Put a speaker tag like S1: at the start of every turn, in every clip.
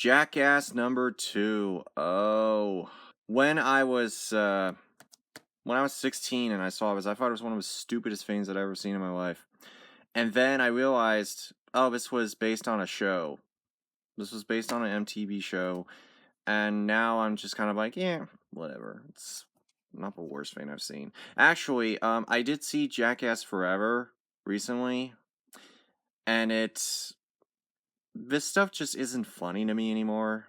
S1: Jackass number 2. Oh. When I was 16 and I saw this, I thought it was one of the stupidest things I'd ever seen in my life. And then I realized, oh, this was based on a show. This was based on an MTV show. And now I'm just kind of like, yeah, whatever. It's not the worst thing I've seen. Actually, I did see Jackass Forever recently. And this stuff just isn't funny to me anymore.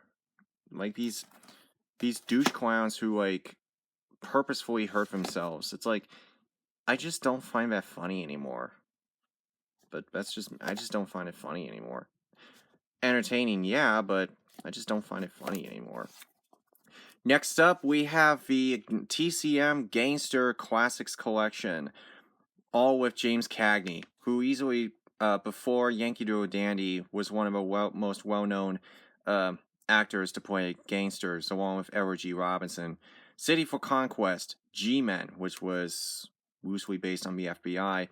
S1: Like these douche clowns who like purposefully hurt themselves. It's like I just don't find that funny anymore. But I just don't find it funny anymore. Entertaining, yeah, but I just don't find it funny anymore. Next up, we have the TCM Gangster Classics Collection, all with James Cagney, who easily, before Yankee Doodle Dandy, was one of the most well-known actors to play gangsters, along with Edward G. Robinson. City for Conquest, G-Men, which was loosely based on the FBI,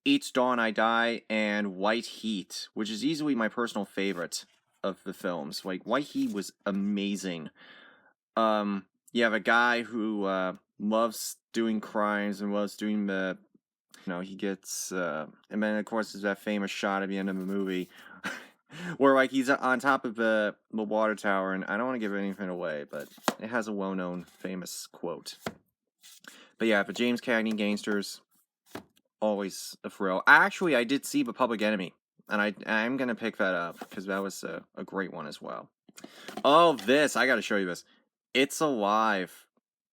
S1: Each Dawn I Die, and White Heat, which is easily my personal favorite of the films. Like, White Heat was amazing. You have a guy who loves doing crimes and loves doing the, he gets, and then of course there's that famous shot at the end of the movie where like he's on top of the water tower, and I don't want to give anything away, but it has a well-known famous quote. But yeah, the James Cagney gangsters, always a thrill. Actually, I did see The Public Enemy, and I'm gonna pick that up because that was a great one as well. Oh, I gotta show you this. It's Alive.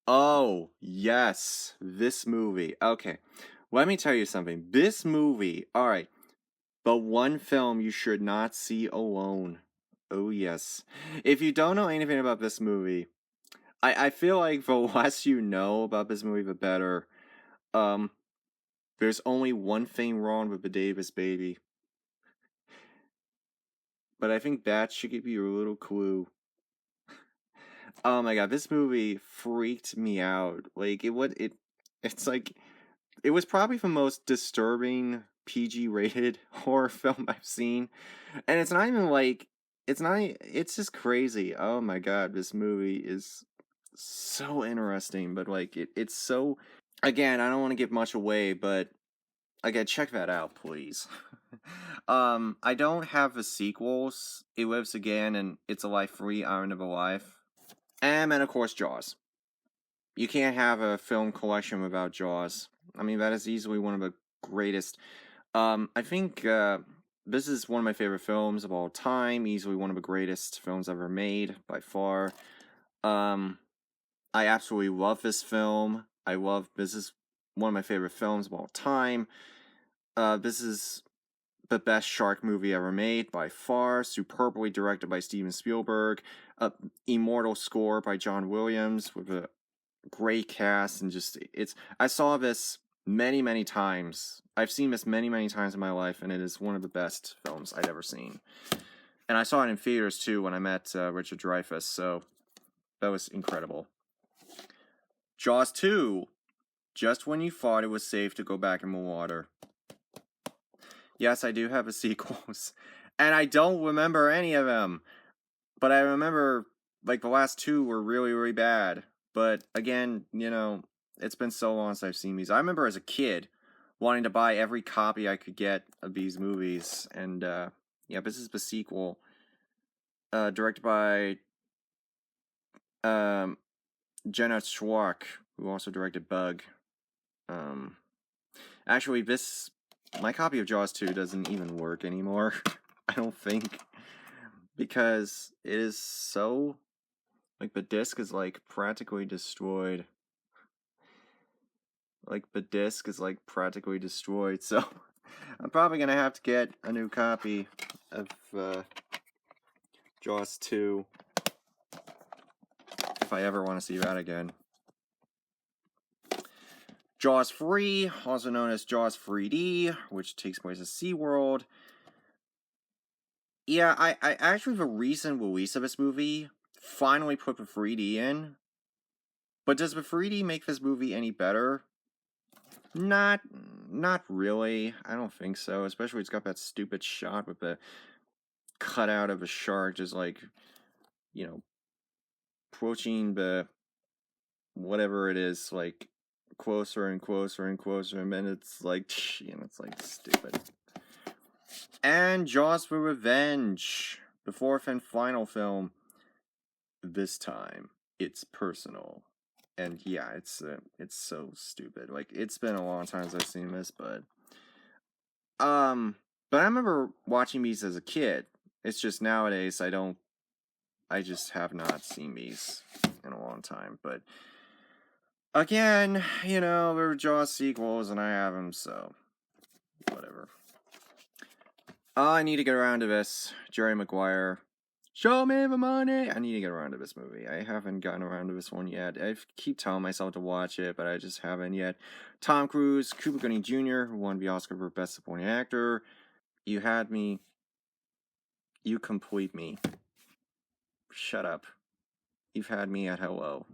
S1: Oh, yes, this movie. Okay, let me tell you something. This movie, alright, the one film you should not see alone. Oh, yes. If you don't know anything about this movie, I feel like the less you know about this movie, the better. There's only one thing wrong with the Davis baby. But I think that should give you a little clue. Oh my god, this movie freaked me out. Like, it's like, it was probably the most disturbing PG-rated horror film I've seen. And it's not even like, it's just crazy. Oh my god, this movie is so interesting, but like, it's so, again, I don't want to give much away, but again, check that out, please. I don't have the sequels, It Lives Again and It's Alive 3, Iron of Alive. And then, of course, Jaws. You can't have a film collection without Jaws. I mean, that is easily one of the greatest. I think this is one of my favorite films of all time. Easily one of the greatest films ever made, by far. I absolutely love this film. This is one of my favorite films of all time. This is the best shark movie ever made, by far. Superbly directed by Steven Spielberg. Immortal score by John Williams with a great cast, and just, I saw this many times. I've seen this many times in my life, and it is one of the best films I'd ever seen. And I saw it in theaters too when I met Richard Dreyfuss, so that was incredible. Jaws 2, just when you thought it was safe to go back in the water. Yes, I do have the sequels, and I don't remember any of them, but I remember, like, the last two were really bad. But again, it's been so long since I've seen these. I remember as a kid wanting to buy every copy I could get of these movies. And yeah, this is the sequel, directed by Jenna Schwark, who also directed Bug. Actually, my copy of Jaws 2 doesn't even work anymore. I don't think, because it is so, like, the disc is like practically destroyed. Like, the disc is like practically destroyed, so I'm probably gonna have to get a new copy of Jaws 2 if I ever want to see that again. Jaws 3, also known as Jaws 3D, which takes place at SeaWorld. Yeah, I actually, the recent release of this movie finally put the 3D in. But does the 3D make this movie any better? Not really. I don't think so. Especially it's got that stupid shot with the cutout of a shark just like approaching the whatever it is, like closer and closer and closer, and then it's like, it's like stupid. And Jaws for Revenge, the fourth and final film. This time, it's personal. And yeah, it's so stupid. Like, it's been a long time since I've seen this, but I remember watching these as a kid. It's just nowadays I just have not seen these in a long time. But again, there were Jaws sequels and I have them, so whatever. I need to get around to this. Jerry Maguire. Show me the money! I need to get around to this movie. I haven't gotten around to this one yet. I keep telling myself to watch it, but I just haven't yet. Tom Cruise, Cuba Gooding Jr., who won the Oscar for Best Supporting Actor. You had me. You complete me. Shut up. You've had me at hello.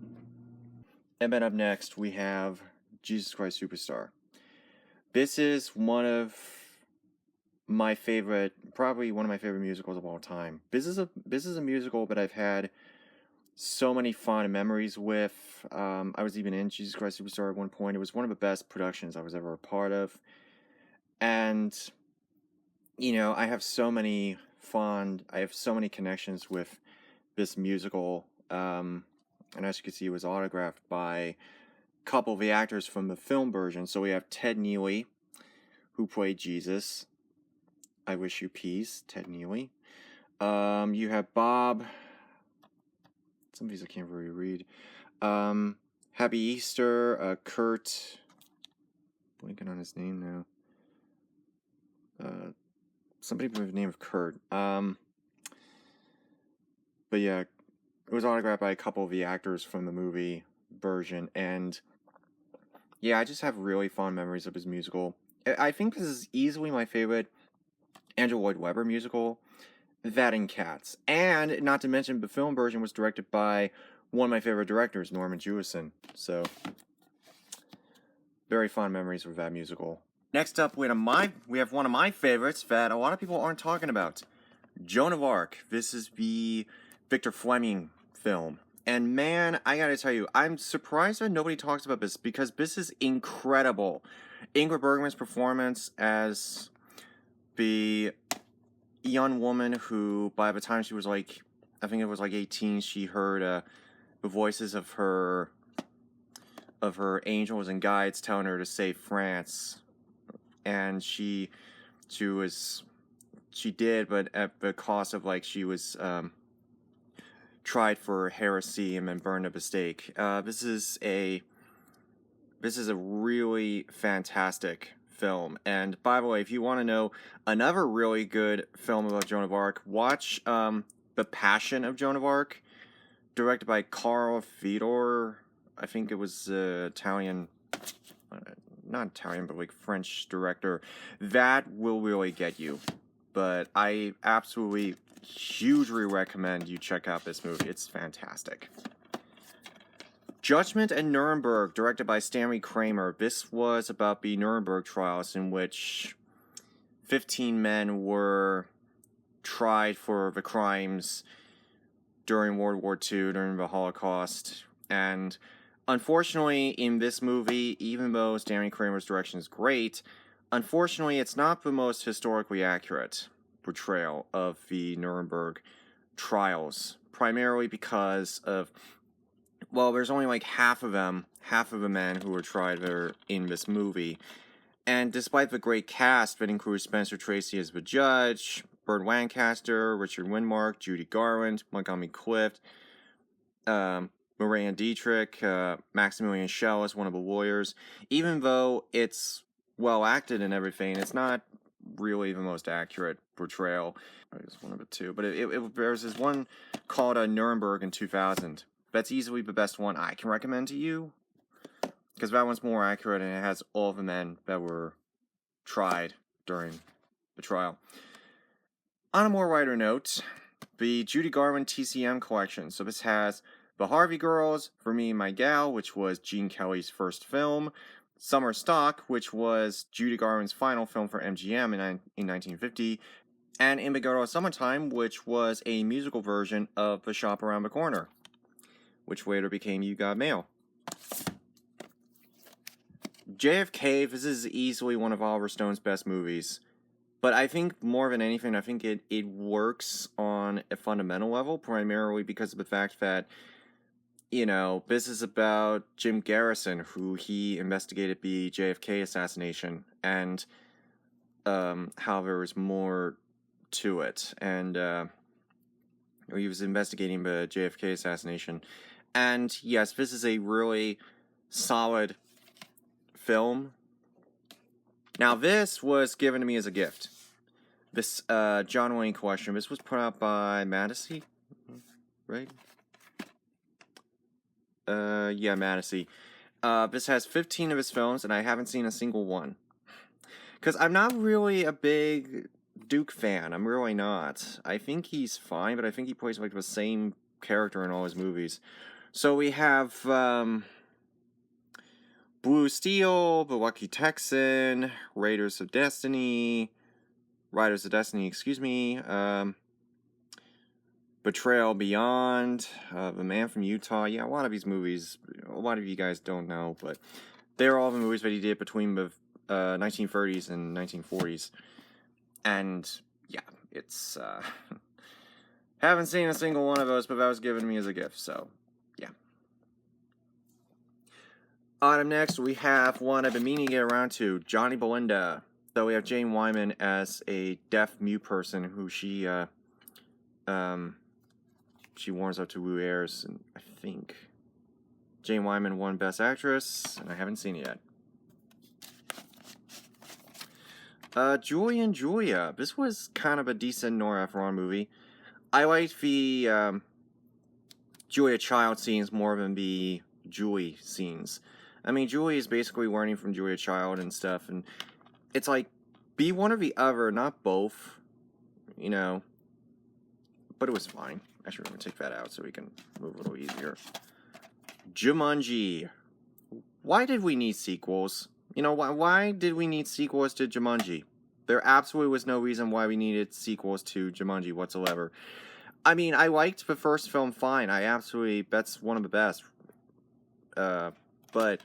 S1: And then up next, we have Jesus Christ Superstar. This is one of my favorite, probably one of my favorite musicals of all time. This is a musical that I've had so many fond memories with. I was even in Jesus Christ Superstar at one point. It was one of the best productions I was ever a part of. And, I have so many connections with this musical. And as you can see, it was autographed by a couple of the actors from the film version. So we have Ted Neely, who played Jesus. I wish you peace, Ted Neely. You have Bob. Some of these I can't really read. Happy Easter. Kurt. Blanking on his name now. Somebody with the name of Kurt. But yeah, it was autographed by a couple of the actors from the movie version, and yeah, I just have really fond memories of his musical. I think this is easily my favorite Andrew Lloyd Webber musical, that and Cats. And not to mention, the film version was directed by one of my favorite directors, Norman Jewison. So, very fond memories with that musical. Next up, we have one of my favorites that a lot of people aren't talking about. Joan of Arc. This is the Victor Fleming film. And man, I gotta tell you, I'm surprised that nobody talks about this, because this is incredible. Ingrid Bergman's performance as the young woman who, by the time she was I think it was 18, she heard the voices of her angels and guides telling her to save France, and she did, but at the cost of she was tried for heresy and then burned at the stake. This is a really fantastic film. And by the way, if you want to know another really good film about Joan of Arc, watch The Passion of Joan of Arc, directed by Carl Fedor. I think it was Italian, not Italian, but French director. That will really get you. But I absolutely hugely recommend you check out this movie. It's fantastic. Judgment at Nuremberg, directed by Stanley Kramer. This was about the Nuremberg trials, in which 15 men were tried for the crimes during World War II, during the Holocaust. And unfortunately, in this movie, even though Stanley Kramer's direction is great, unfortunately, it's not the most historically accurate portrayal of the Nuremberg trials, primarily because of, there's only half of the men who were tried are in this movie. And despite the great cast that includes Spencer Tracy as the judge, Burt Lancaster, Richard Widmark, Judy Garland, Montgomery Clift, Moran Dietrich, Maximilian Schell as one of the lawyers, even though it's well acted and everything, it's not really the most accurate portrayal. It's one of the two. But there's this one called Nuremberg in 2000. That's easily the best one I can recommend to you, because that one's more accurate and it has all the men that were tried during the trial. On a more lighter note, the Judy Garland TCM collection. So this has The Harvey Girls, For Me and My Gal, which was Gene Kelly's first film, Summer Stock, which was Judy Garland's final film for MGM in 1950, and In Big Out Summertime, which was a musical version of The Shop Around the Corner, which later became You Got Mail. JFK, this is easily one of Oliver Stone's best movies. But I think more than anything, I think it works on a fundamental level, primarily because of the fact that, this is about Jim Garrison, who he investigated the JFK assassination, and how there was more to it. And he was investigating the JFK assassination. And yes, this is a really solid film. Now, this was given to me as a gift. This John Wayne Collection. This was put out by Madison, right? Yeah, Madison. This has 15 of his films, and I haven't seen a single one. Because I'm not really a big Duke fan. I'm really not. I think he's fine, but I think he plays like the same character in all his movies. So we have Blue Steel, The Lucky Texan, Riders of Destiny, Betrayal Beyond, The Man from Utah. Yeah, a lot of these movies, a lot of you guys don't know, but they're all the movies that he did between the 1930s and 1940s. And yeah, it's haven't seen a single one of those, but that was given to me as a gift, so yeah. On next, we have one I've been meaning to get around to, Johnny Belinda. So we have Jane Wyman as a deaf mute person who she warms up to woo heirs, and I think Jane Wyman won Best Actress, and I haven't seen it yet. Julie and Julia. This was kind of a decent Nora Ephron movie. I liked the Julia Child scenes more than the Julie scenes. I mean, Julie is basically learning from Julia Child and stuff, and it's like, be one or the other, not both, but it was fine. Actually, I'm going to take that out so we can move a little easier. Jumanji. Why did we need sequels? Why did we need sequels to Jumanji? There absolutely was no reason why we needed sequels to Jumanji whatsoever. I mean, I liked the first film fine. That's one of the best. But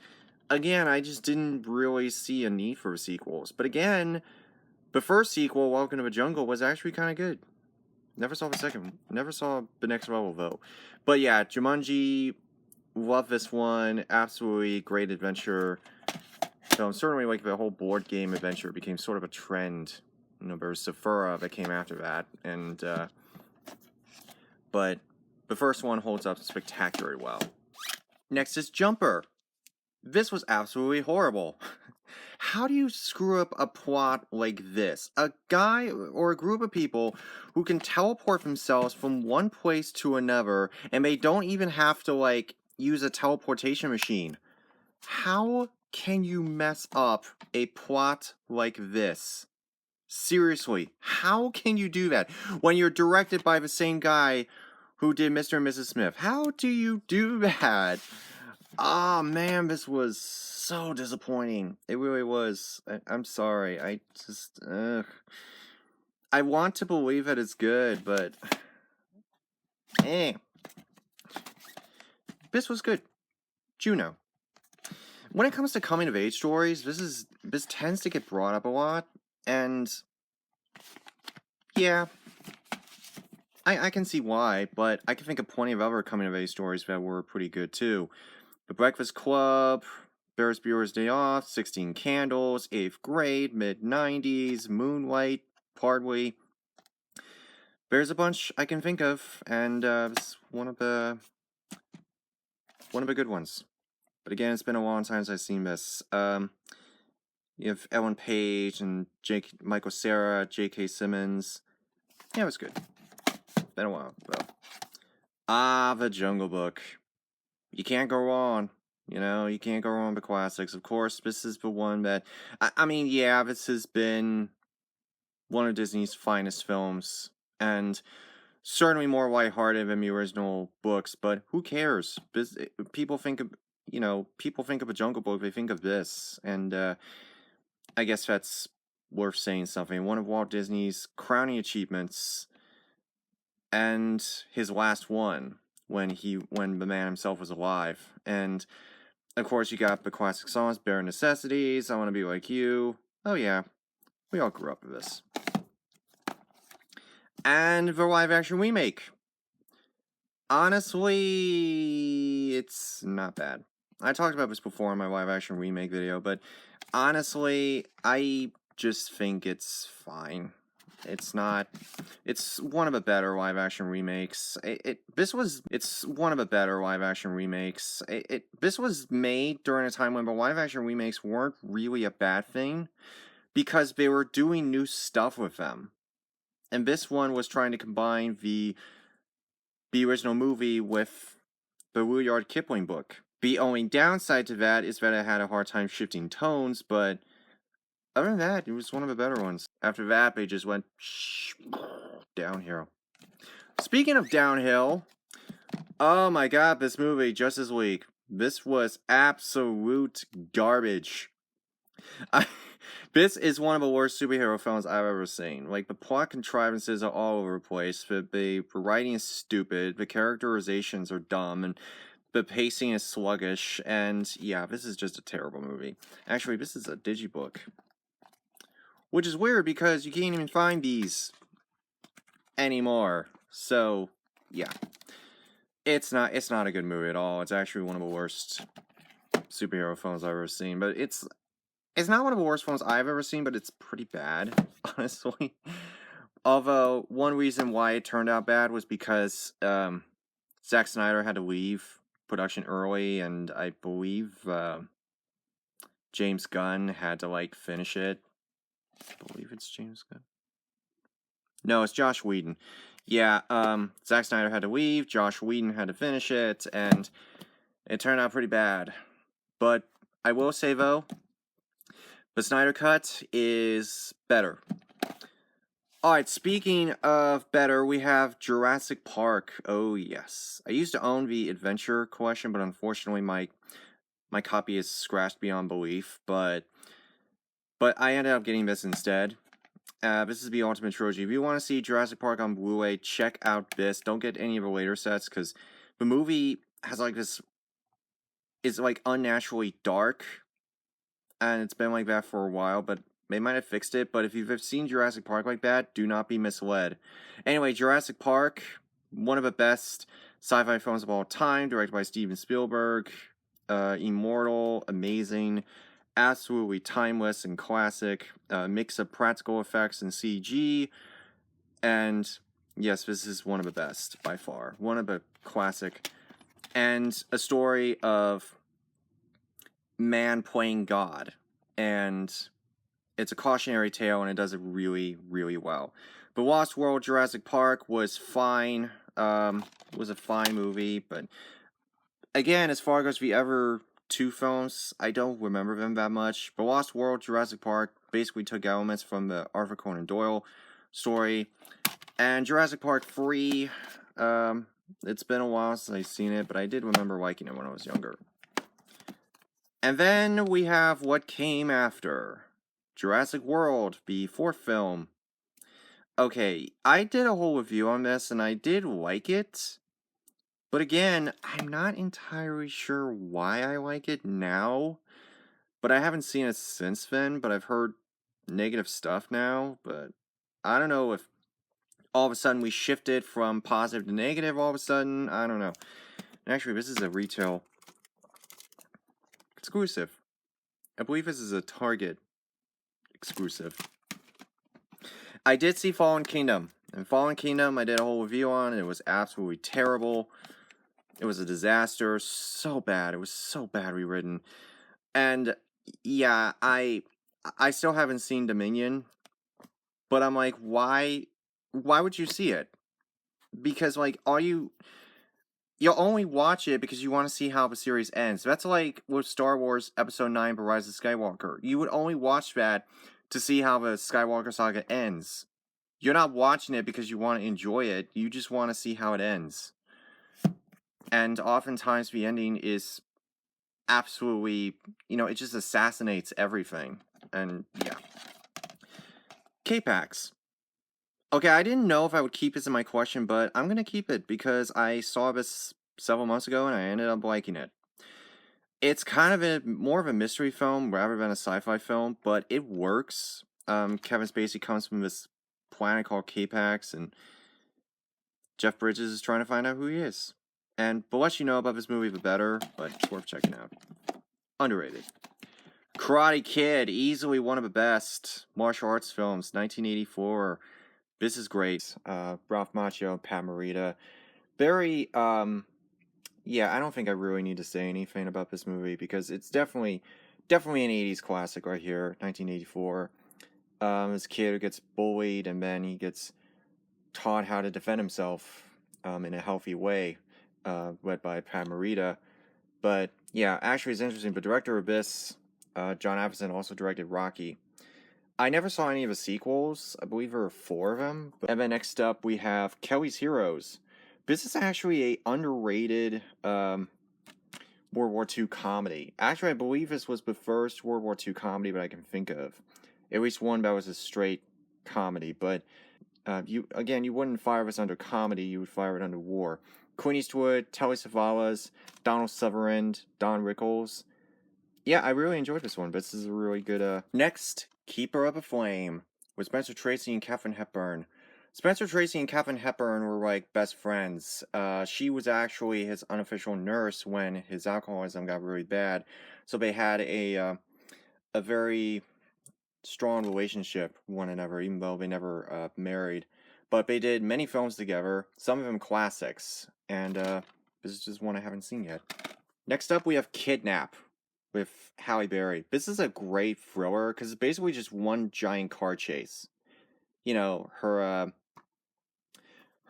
S1: again, I just didn't really see a need for sequels. But again, the first sequel, Welcome to the Jungle, was actually kind of good. Never saw the second. Never saw the next level, though. But yeah, Jumanji, love this one. Absolutely great adventure. So certainly like the whole board game adventure became sort of a trend. There was Sephora that came after that. And, but the first one holds up spectacularly well. Next is Jumper. This was absolutely horrible. How do you screw up a plot like this? A guy or a group of people who can teleport themselves from one place to another, and they don't even have to, use a teleportation machine. How can you mess up a plot like this? Seriously, how can you do that when you're directed by the same guy who did Mr. and Mrs. Smith? How do you do that? Ah, man, this was so disappointing. It really was. I'm sorry. I just, I want to believe that it's good, but, This was good. Juno. When it comes to coming of age stories, this tends to get brought up a lot, and yeah, I can see why, but I can think of plenty of other coming of age stories that were pretty good too. The Breakfast Club, Ferris Bueller's Day Off, 16 Candles, 8th Grade, mid-90s, Moonlight, Partway. There's a bunch I can think of, and it's one of the good ones. But again, it's been a long time since I've seen this. You have Ellen Page and Michael Cera, J.K. Simmons. Yeah, it was good. Been a while, though. The Jungle Book. You can't go wrong. You can't go wrong with the classics. Of course, this is the one that... I mean, yeah, this has been one of Disney's finest films. And certainly more lighthearted than the original books. But who cares? People think of... people think of a Jungle Book, they think of this. And I guess that's worth saying something. One of Walt Disney's crowning achievements, and his last one when the man himself was alive. And of course, you got the classic songs, Bare Necessities, I Want to Be Like You. Oh yeah, we all grew up with this. And the live action remake. Honestly, it's not bad. I talked about this before in my live action remake video, but honestly, I just think it's fine. It's not. It's one of the better live action remakes. It's one of the better live action remakes. This was made during a time when the live action remakes weren't really a bad thing, because they were doing new stuff with them. And this one was trying to combine the original movie with the Rudyard Kipling book. The only downside to that is that it had a hard time shifting tones, but other than that, it was one of the better ones. After that, they just went downhill. Speaking of downhill, oh my god, this movie, Justice League. This was absolute garbage. This is one of the worst superhero films I've ever seen. Like, the plot contrivances are all over the place. The writing is stupid. The characterizations are dumb. And the pacing is sluggish. And yeah, this is just a terrible movie. Actually, this is a digibook. Which is weird because you can't even find these anymore. So, yeah. It's not a good movie at all. It's actually one of the worst superhero films I've ever seen. But it's not one of the worst films I've ever seen, but it's pretty bad, honestly. Although, one reason why it turned out bad was because Zack Snyder had to leave production early, and I believe James Gunn had to, like, finish it. I believe it's James Gunn. No, it's Josh Whedon. Yeah, Zack Snyder had to leave, Josh Whedon had to finish it, and it turned out pretty bad. But I will say, though, the Snyder Cut is better. Alright, speaking of better, we have Jurassic Park. Oh, yes. I used to own the Adventure Collection, but unfortunately my copy is scratched beyond belief. But I ended up getting this instead. This is the Ultimate Trilogy. If you want to see Jurassic Park on Blu-ray, check out this. Don't get any of the later sets, because the movie has, like, this... It's, like, unnaturally dark. And it's been like that for a while, but they might have fixed it. But if you've seen Jurassic Park like that, do not be misled. Anyway, Jurassic Park, one of the best sci-fi films of all time, directed by Steven Spielberg. Immortal, amazing, absolutely timeless and classic. Mix of practical effects and CG. And yes, this is one of the best, by far. One of the classic. And a story of man playing God, and it's a cautionary tale, and it does it really, really well. The Lost World Jurassic Park was fine. Was a fine movie, but again, as far as the other two films, I don't remember them that much. The Lost World Jurassic Park basically took elements from the Arthur Conan Doyle story, and Jurassic Park 3, it's been a while since I've seen it, but I did remember liking it when I was younger. And then we have what came after. Jurassic World, the fourth film. Okay, I did a whole review on this, and I did like it. But again, I'm not entirely sure why I like it now. But I haven't seen it since then, but I've heard negative stuff now. But I don't know if all of a sudden we shifted from positive to negative all of a sudden. I don't know. Actually, this is a retail exclusive. I believe this is a Target exclusive. I did see Fallen Kingdom. And Fallen Kingdom, I did a whole review on, and it was absolutely terrible. It was a disaster. So bad. It was so badly written. And yeah, I still haven't seen Dominion. But I'm like, why would you see it? Because, like, you'll only watch it because you want to see how the series ends. That's like with Star Wars Episode 9, The Rise of Skywalker. You would only watch that to see how the Skywalker saga ends. You're not watching it because you want to enjoy it. You just want to see how it ends. And oftentimes the ending is absolutely, it just assassinates everything. And yeah. K-Pax. Okay, I didn't know if I would keep this in my question, but I'm gonna keep it because I saw this several months ago and I ended up liking it. It's kind of more of a mystery film rather than a sci-fi film, but it works. Kevin Spacey comes from this planet called K-Pax, and Jeff Bridges is trying to find out who he is. And the less you know about this movie, the better, but it's worth checking out. Underrated. Karate Kid, easily one of the best martial arts films, 1984. This is great. Ralph Macchio, Pat Morita. Very, yeah, I don't think I really need to say anything about this movie because it's definitely an 80s classic right here, 1984. This kid who gets bullied and then he gets taught how to defend himself in a healthy way, led by Pat Morita. But yeah, actually, it's interesting. The director of this, John Avildsen, also directed Rocky. I never saw any of the sequels. I believe there were 4 of them. And then next up, we have Kelly's Heroes. This is actually a underrated World War II comedy. Actually, I believe this was the first World War II comedy that I can think of. At least one that was a straight comedy. But you wouldn't fire this under comedy. You would fire it under war. Clint Eastwood, Telly Savalas, Donald Sutherland, Don Rickles. Yeah, I really enjoyed this one. This is a really good, Next, Keeper of a Flame, with Spencer Tracy and Katharine Hepburn. Spencer Tracy and Katharine Hepburn were, like, best friends. She was actually his unofficial nurse when his alcoholism got really bad. So they had a very strong relationship with one another, even though they never married. But they did many films together, some of them classics. And this is just one I haven't seen yet. Next up, we have Kidnap with Halle Berry. This is a great thriller because it's basically just one giant car chase. You know, her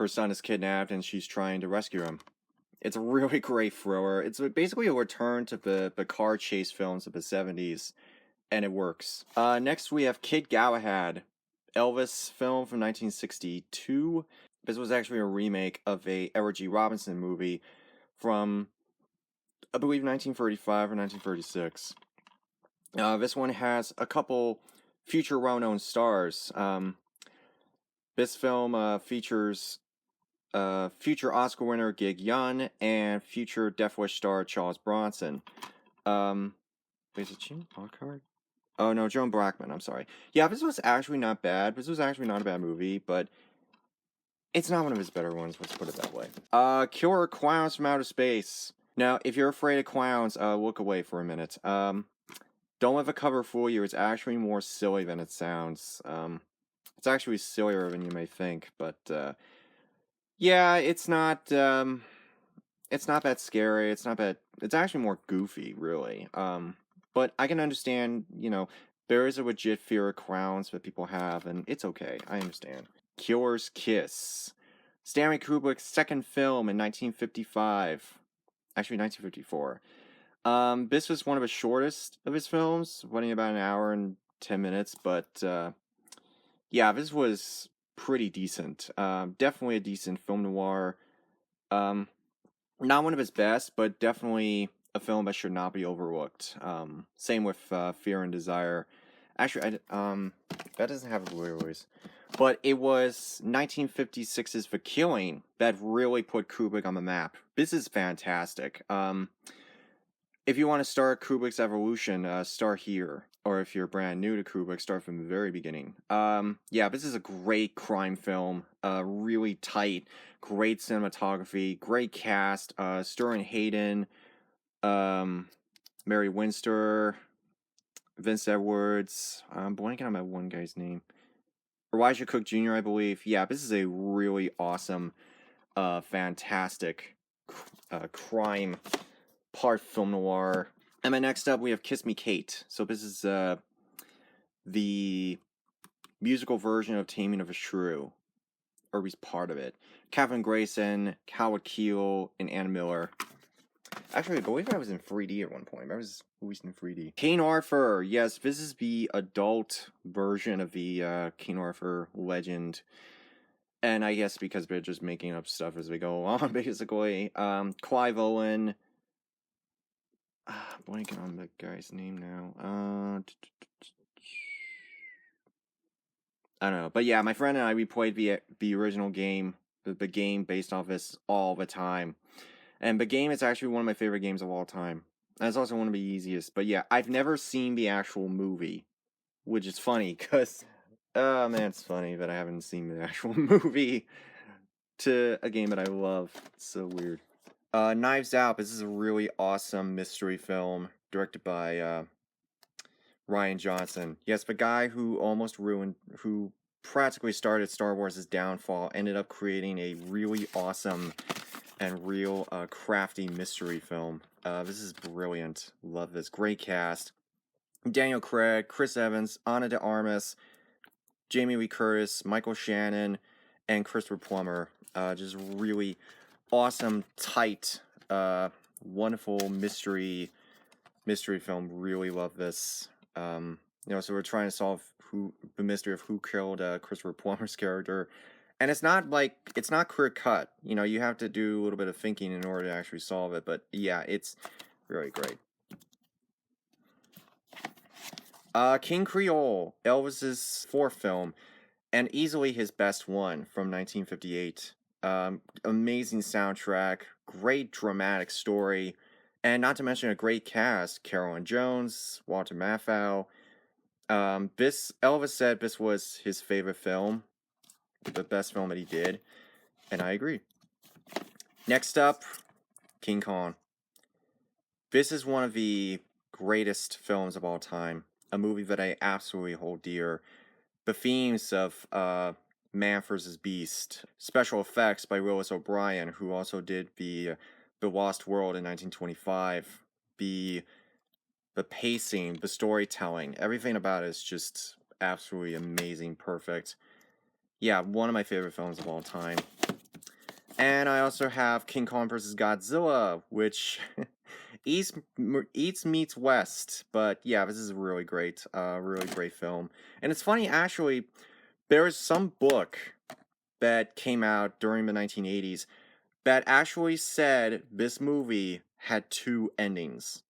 S1: son is kidnapped and she's trying to rescue him. It's a really great thriller. It's basically a return to the car chase films of the 70s, and it works. Next, we have Kid Galahad, Elvis film from 1962. This was actually a remake of a Edward G. Robinson movie from, I believe, 1935 or 1936. This one has a couple future well-known stars. This film features future Oscar winner Gig Yun and future Death Wish star Charles Bronson. Is it Jim Lockhart? Oh no, Joan Brackman, I'm sorry. Yeah, this was actually not bad. This was actually not a bad movie, but it's not one of his better ones, let's put it that way. Killer Clowns from Outer Space. Now, if you're afraid of clowns, look away for a minute. Don't let the cover fool you. It's actually more silly than it sounds. It's actually sillier than you may think, but yeah, it's not that scary. It's not that. It's actually more goofy, really. But I can understand. There is a legit fear of clowns that people have, and it's okay. I understand. Killer's Kiss, Stanley Kubrick's second film in 1955. Actually, 1954. This was one of the shortest of his films, running about an hour and 10 minutes, but yeah, this was pretty decent. Definitely a decent film noir. Not one of his best, but definitely a film that should not be overlooked. Same with Fear and Desire. Actually, that doesn't have a Blu-ray release. But it was 1956's The Killing that really put Kubrick on the map. This is fantastic. If you want to start Kubrick's evolution, start here. Or if you're brand new to Kubrick, start from the very beginning. Yeah, this is a great crime film. Really tight. Great cinematography. Great cast. Sterling Hayden. Mary Winster. Vince Edwards. I'm blanking on that one guy's name. Elijah Cook Jr., I believe. Yeah, this is a really awesome, fantastic crime part film noir. And then next up, we have Kiss Me Kate. So this is the musical version of Taming of a Shrew, or at least part of it. Katherine Grayson, Howard Keel, and Anna Miller. Actually, I believe I was in 3D at one point. I was always in 3D. King Arthur. Yes, this is the adult version of the King Arthur legend. And I guess because they're just making up stuff as we go along, basically. Clive Owen. Blanking on the guy's name now. I don't know. But yeah, my friend and I, we played the original game, the game based off this all the time. And the game is actually one of my favorite games of all time. And it's also one of the easiest. But yeah, I've never seen the actual movie, which is funny because, oh man, it's funny that I haven't seen the actual movie to a game that I love. It's so weird. Knives Out. This is a really awesome mystery film directed by Ryan Johnson. Yes, the guy who practically started Star Wars' downfall, ended up creating a really awesome and real crafty mystery film. This is brilliant. Love this. Great cast. Daniel Craig, Chris Evans, Ana de Armas, Jamie Lee Curtis, Michael Shannon, and Christopher Plummer. Just really awesome, tight, wonderful mystery film. Really love this. So we're trying to solve the mystery of who killed Christopher Plummer's character, and it's not clear cut. You have to do a little bit of thinking in order to actually solve it. But yeah, it's really great. King Creole, Elvis's fourth film, and easily his best one from 1958. Amazing soundtrack, great dramatic story, and not to mention a great cast: Carolyn Jones, Walter Matthau. Elvis said this was his favorite film, the best film that he did, and I agree. Next up, King Kong. This is one of the greatest films of all time, a movie that I absolutely hold dear. The themes of Man vs. Beast, special effects by Willis O'Brien, who also did the Lost World in 1925, the pacing, the storytelling, everything about it is just absolutely amazing, perfect. Yeah, one of my favorite films of all time. And I also have King Kong vs. Godzilla, which East meets West. But yeah, this is a really great film. And it's funny, actually, there is some book that came out during the 1980s that actually said this movie had two endings.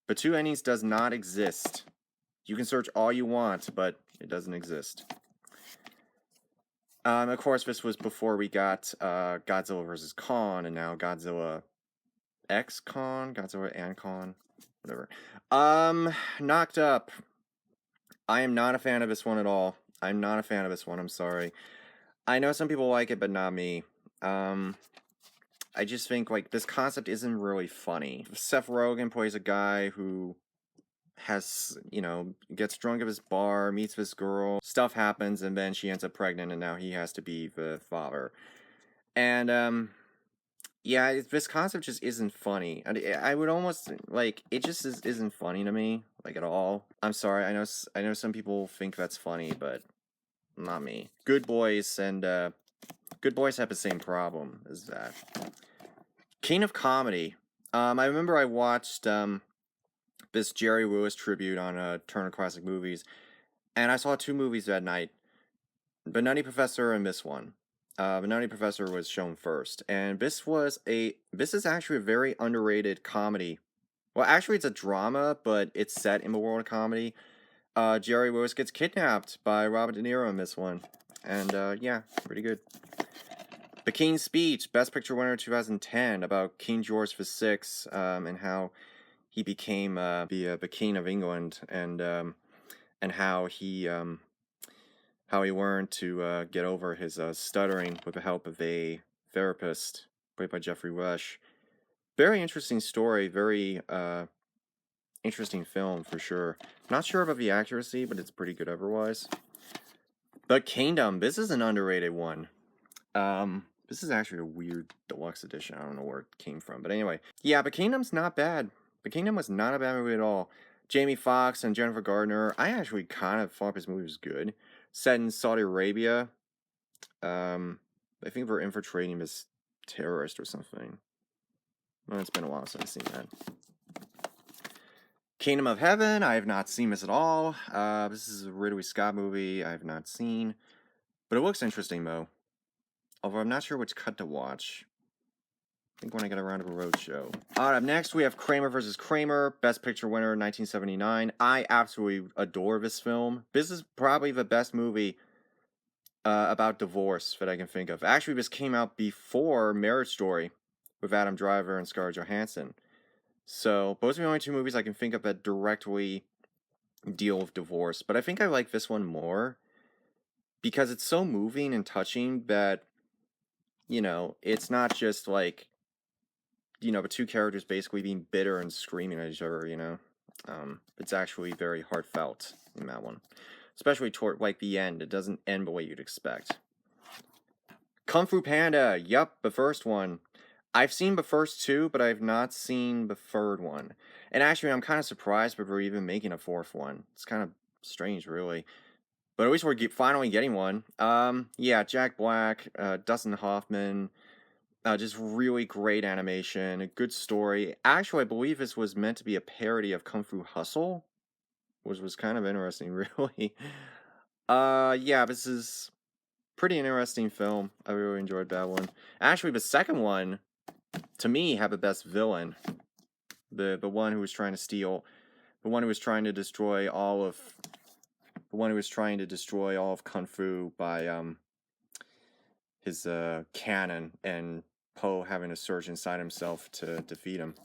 S1: But two endings does not exist. You can search all you want, but it doesn't exist. Of course, this was before we got Godzilla vs. Kong, and now Godzilla X Kong, Godzilla and Kong, whatever. Knocked Up. I am not a fan of this one at all. I'm not a fan of this one. I'm sorry. I know some people like it, but not me. I just think this concept isn't really funny. Seth Rogen plays a guy who gets drunk at his bar, meets this girl, stuff happens, and then she ends up pregnant, and now he has to be the father. And yeah, this concept just isn't funny. I would almost it just isn't funny to me at all. I'm sorry. I know some people think that's funny, but not me. Good Boys and Good Boys have the same problem as that. King of Comedy. I remember I watched this Jerry Lewis tribute on Turner Classic Movies, and I saw two movies that night: The Nutty Professor and this one. The Nutty Professor was shown first, and this is actually a very underrated comedy. Well, actually, it's a drama, but it's set in the world of comedy. Jerry Lewis gets kidnapped by Robert De Niro in this one, and yeah, pretty good. The King's Speech, Best Picture winner 2010, about King George VI, and how he became the King of England, and how he learned to get over his stuttering with the help of a therapist played by Jeffrey Rush. Very interesting story, very interesting film for sure. Not sure about the accuracy, but it's pretty good otherwise. The Kingdom, this is an underrated one. This is actually a weird deluxe edition. I don't know where it came from, but anyway. Yeah, The Kingdom's not bad. The Kingdom was not a bad movie at all. Jamie Foxx and Jennifer Gardner. I actually kind of thought this movie was good. Set in Saudi Arabia. I think they're infiltrating this terrorist or something. Well, it's been a while since I've seen that. Kingdom of Heaven. I have not seen this at all. This is a Ridley Scott movie I have not seen. But it looks interesting, though. Although I'm not sure which cut to watch. think when I get around to a roadshow. Up next, we have Kramer vs. Kramer, Best Picture winner, 1979. I absolutely adore this film. This is probably the best movie about divorce that I can think of. Actually, this came out before Marriage Story with Adam Driver and Scarlett Johansson. So, those are the only two movies I can think of that directly deal with divorce. But I think I like this one more because it's so moving and touching that, it's not just like, the two characters basically being bitter and screaming at each other. It's actually very heartfelt in that one. Especially toward, like, the end. It doesn't end the way you'd expect. Kung Fu Panda. Yup, the first one. I've seen the first two, but I've not seen the third one. And actually, I'm kind of surprised that we're even making a fourth one. It's kind of strange, really. But at least we're finally getting one. Yeah, Jack Black, Dustin Hoffman, just really great animation, a good story. Actually, I believe this was meant to be a parody of Kung Fu Hustle, which was kind of interesting, really. Yeah, this is pretty interesting film. I really enjoyed that one. Actually, the second one, to me, had the best villain. The one who was trying to steal, the one who was trying to destroy all of, Kung Fu by his cannon, and Po having to surge inside himself to defeat him.